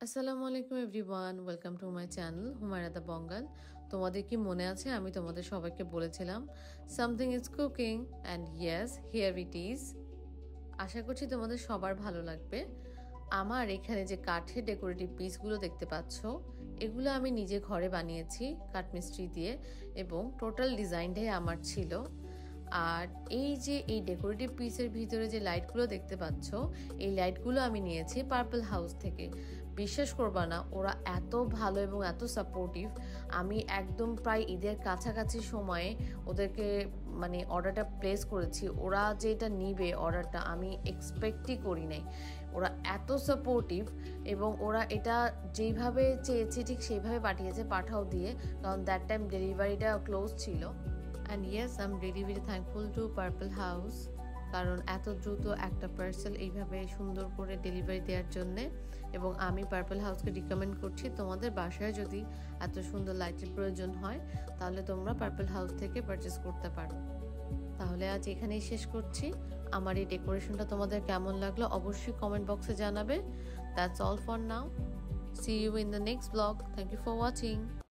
আসসালামু আলাইকুম everyone, welcome to my channel Humaira the Bangal. তোমাদের কি মনে আছে আমি তোমাদের সবাইকে বলেছিলাম something is cooking, and yes, here it is. আশা করছি তোমাদের সবার ভালো লাগবে। আমার এখানে যে কাঠের ডেকোরেটিভ পিসগুলো দেখতে পাচ্ছ, এগুলো আমি নিজে ঘরে বানিয়েছি কাঠমিস্ত্রি দিয়ে, এবং টোটাল ডিজাইনটাই আমার ছিল। আর এই যে এই ডেকোরেটিভ পিসের ভিতরে যে লাইটগুলো দেখতে পাচ্ছ, এই লাইটগুলো আমি নিয়েছি পার্পল হাউস থেকে। বিশ্বাস করবা না, ওরা এত ভালো এবং এত সাপোর্টিভ। আমি একদম প্রায় ঈদের কাছাকাছি সময়ে ওদেরকে অর্ডারটা প্লেস করেছি। ওরা যে এটা নিবে অর্ডারটা আমি এক্সপেক্টই করি নাই। ওরা এত সাপোর্টিভ, এবং ওরা এটা যেইভাবে চেয়েছে ঠিক সেইভাবে পাঠিয়েছে, পাঠাও দিয়ে, কারণ দ্যাট টাইম ডেলিভারিটা ক্লোজ ছিল। And yes, I am very very thankful to purple house, কারণ এত দ্রুত একটা পার্সেল এইভাবে সুন্দর করে ডেলিভারি দেওয়ার জন্যে। এবং আমি পার্পল হাউসকে রিকমেন্ড করছি, তোমাদের বাসায় যদি এত সুন্দর লাইটের প্রয়োজন হয় তাহলে তোমরা পার্পল হাউস থেকে পারচেস করতে পারো। তাহলে আজ এখানেই শেষ করছি। আমার এই ডেকোরেশনটা তোমাদের কেমন লাগলো অবশ্যই কমেন্ট বক্সে জানাবে। That's all for now. See you in the next blog. Thank you for watching.